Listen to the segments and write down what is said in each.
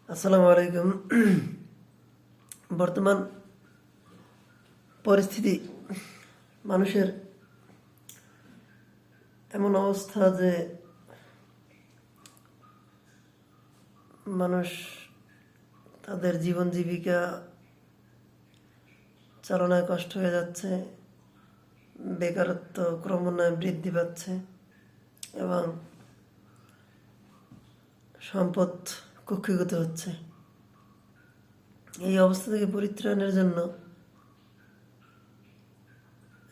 আসসালামু আলাইকুম। বর্তমান পরিস্থিতি মানুষের এমন অবস্থা যে মানুষ তাদের জীবন জীবিকা চালনায় কষ্ট হয়ে যাচ্ছে, বেকারত্ব ক্রমান্বয়ে বৃদ্ধি পাচ্ছে এবং সম্পদ কক্ষীগত হচ্ছে। এই অবস্থা থেকে পরিত্রাণের জন্য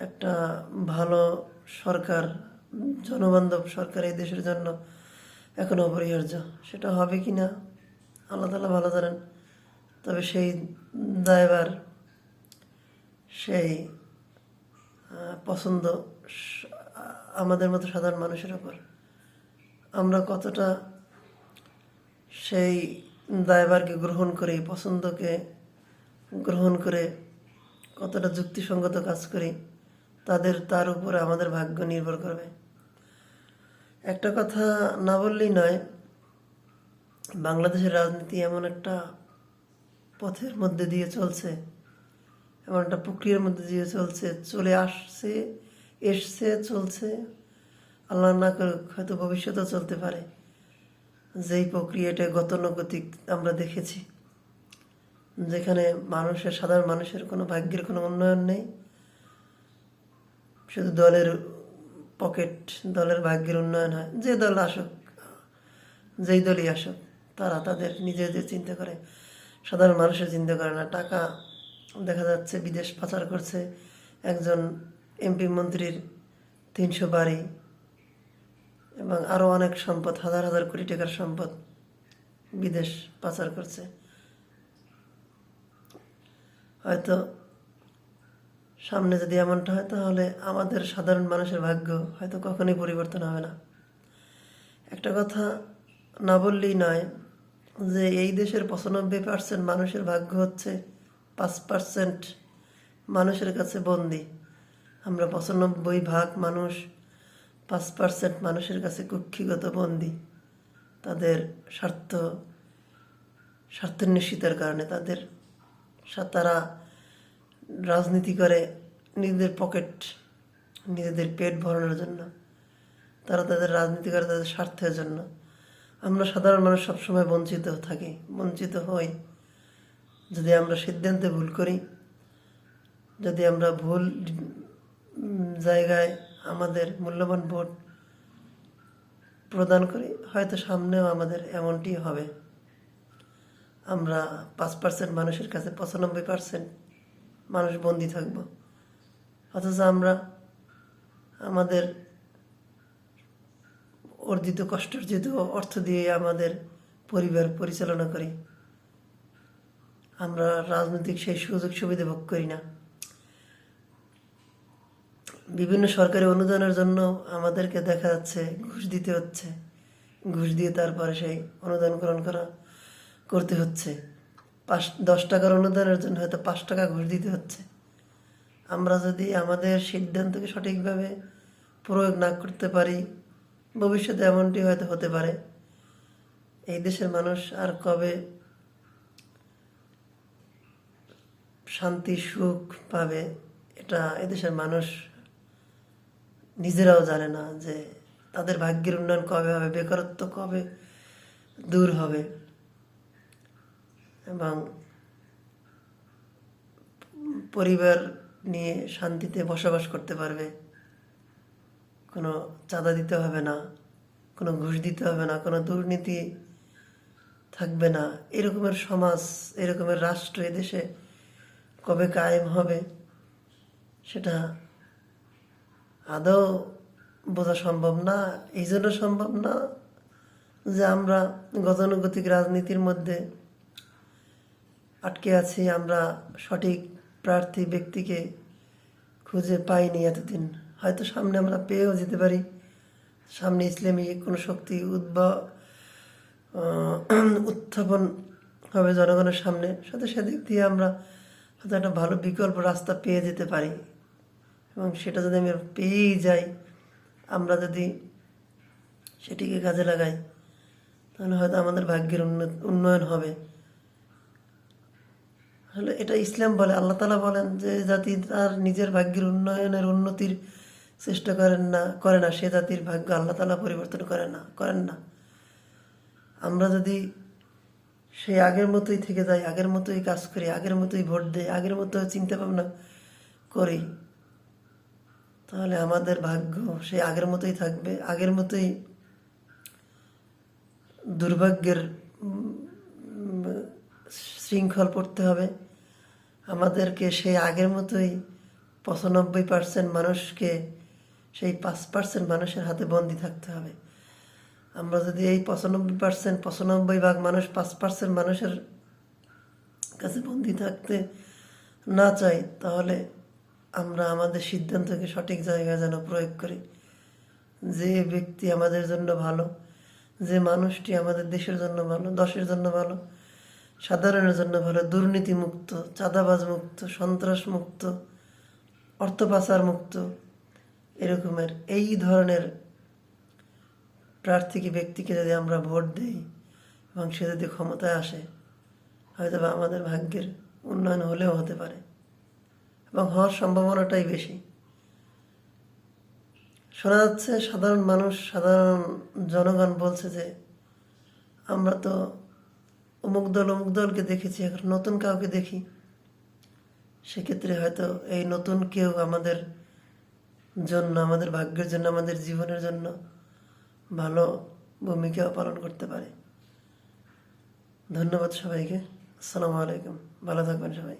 একটা ভালো সরকার, জনবান্ধব সরকার এই দেশের জন্য এখন অপরিহার্য। সেটা হবে কি না আল্লাহ তাআলা ভালো জানেন। তবে সেই দায়ভার, সেই পছন্দ আমাদের মতো সাধারণ মানুষের ওপর। আমরা কতটা সেই দায়ভারকে গ্রহণ করি, পছন্দকে গ্রহণ করে কতটা যুক্তিসঙ্গত কাজ করি, তার উপরে আমাদের ভাগ্য নির্ভর করবে। একটা কথা না বললেই নয়, বাংলাদেশের রাজনীতি এমন একটা পথের মধ্যে দিয়ে চলছে, এমন একটা প্রক্রিয়ার মধ্যে দিয়ে চলছে, এসছে চলছে, আল্লাহ না করুক হয়তো ভবিষ্যতেও চলতে পারে। যেই প্রক্রিয়াটা গতানুগতিক আমরা দেখেছি, যেখানে সাধারণ মানুষের কোনো ভাগ্যের কোনো উন্নয়ন নেই, শুধু দলের পকেট, দলের ভাগ্যের উন্নয়ন হয়। যে দল আসুক, যেই দলই আসুক, তারা তাদের নিজেদের চিন্তা করে, সাধারণ মানুষের চিন্তা করে না। টাকা দেখা যাচ্ছে বিদেশ পাচার করছে, একজন এমপি মন্ত্রীর 300 বাড়ি এবং আরও অনেক সম্পদ, হাজার হাজার কোটি টাকার সম্পদ বিদেশ পাচার করছে। হয়তো সামনে যদি এমনটা হয়, তাহলে আমাদের সাধারণ মানুষের ভাগ্য হয়তো কখনোই পরিবর্তন হবে না। একটা কথা না বললেই নয় যে এই দেশের 95% মানুষের ভাগ্য হচ্ছে 5% মানুষের কাছে বন্দি। আমরা 95% মানুষ 5% মানুষের কাছে কুক্ষিগত বন্দি। তাদের স্বার্থান্বেষিতার কারণে তারা রাজনীতি করে নিজেদের পকেট, নিজেদের পেট ভরানোর জন্য। তারা তাদের রাজনীতি করে তাদের স্বার্থের জন্য। আমরা সাধারণ মানুষ সবসময় বঞ্চিত হই। যদি আমরা সিদ্ধান্তে ভুল করি, যদি আমরা ভুল জায়গায় আমাদের মূল্যবান ভোট প্রদান করি, হয়তো সামনেও আমাদের এমনটি হবে। আমরা 5% মানুষের কাছে 95% মানুষ বন্দী থাকব। অথচ আমরা আমাদের অর্জিত কষ্টার্জিত অর্থ দিয়ে আমাদের পরিবার পরিচালনা করি। আমরা রাজনৈতিক সেই সুযোগ সুবিধা ভোগ করি না। বিভিন্ন সরকারি অনুদানের জন্য আমাদেরকে দেখা যাচ্ছে ঘুষ দিতে হচ্ছে, ঘুষ দিয়ে তারপরে সেই অনুদান গ্রহণ করতে হচ্ছে। 10 টাকার অনুদানের জন্য হয়তো 5 টাকা ঘুষ দিতে হচ্ছে। আমরা যদি আমাদের সিদ্ধান্তকে সঠিকভাবে প্রয়োগ না করতে পারি, ভবিষ্যতে এমনটি হয়তো হতে পারে। এই দেশের মানুষ আর কবে শান্তি সুখ পাবে, এটা এদেশের মানুষ নিজেরাও জানে না যে তাদের ভাগ্যের উন্নয়ন কবে হবে, বেকারত্ব কবে দূর হবে এবং পরিবার নিয়ে শান্তিতে বসবাস করতে পারবে। কোনো চাঁদা দিতে হবে না, কোনো ঘুষ দিতে হবে না, কোনো দুর্নীতি থাকবে না। এরকমের সমাজ, এরকমের রাষ্ট্র এদেশে কবে কায়েম হবে, সেটা আদৌ বোঝা সম্ভব না। এই জন্য সম্ভব না যে আমরা গতানুগতিক রাজনীতির মধ্যে আটকে আছি। আমরা সঠিক প্রার্থী ব্যক্তিকে খুঁজে পাইনি এতদিন। হয়তো সামনে আমরা পেয়েও যেতে পারি। সামনে ইসলামী কোনো শক্তি উত্থাপন হবে জনগণের সামনে, সাথে সেদিক দিয়ে আমরা হয়তো একটা ভালো বিকল্প রাস্তা পেয়ে যেতে পারি। এবং সেটা যদি আমি পেয়েই যাই, আমরা যদি সেটিকে কাজে লাগাই, তাহলে হয়তো আমাদের ভাগ্যের উন্নয়ন হবে। আসলে এটা ইসলাম বলে, আল্লাহ তাআলা বলেন যে জাতি তার নিজের ভাগ্যের উন্নতির চেষ্টা করে না সে জাতির ভাগ্য আল্লাহ তাআলা পরিবর্তন করেন না। আমরা যদি সেই আগের মতোই থেকে যাই, আগের মতোই কাজ করি, আগের মতোই ভোট দেই, আগের মতো চিন্তা ভাবনা করি, তাহলে আমাদের ভাগ্য সেই আগের মতোই থাকবে, আগের মতোই দুর্ভাগ্যের শৃঙ্খল পড়তে হবে। আমাদেরকে সেই আগের মতোই 95% মানুষকে সেই 5% মানুষের হাতে বন্দি থাকতে হবে। আমরা যদি এই 95% মানুষ 5% মানুষের কাছে বন্দি থাকতে না চাই, তাহলে আমরা আমাদের সিদ্ধান্তকে সঠিক জায়গায় যেন প্রয়োগ করি। যে ব্যক্তি আমাদের জন্য ভালো, যে মানুষটি আমাদের দেশের জন্য ভালো, দশের জন্য ভালো, সাধারণের জন্য ভালো, দুর্নীতি মুক্ত, চাঁদাবাজ মুক্ত, সন্ত্রাস মুক্ত, অর্থ পাচার মুক্ত, এরকমের এই ধরনের প্রার্থীকে ব্যক্তিকে যদি আমরা ভোট দিই এবং সে যদি ক্ষমতায় আসে, হয়তো বা আমাদের ভাগ্যের উন্নয়ন হলেও হতে পারে এবং হওয়ার সম্ভাবনাটাই বেশি। শোনা যাচ্ছে সাধারণ জনগণ বলছে যে আমরা তো অমুক দলকে দেখেছি, এখন নতুন কাউকে দেখি। সেক্ষেত্রে হয়তো এই নতুন কেউ আমাদের জন্য, আমাদের ভাগ্যের জন্য, আমাদের জীবনের জন্য ভালো ভূমিকা পালন করতে পারে। ধন্যবাদ সবাইকে। আসসালামু আলাইকুম। ভালো থাকবেন সবাই।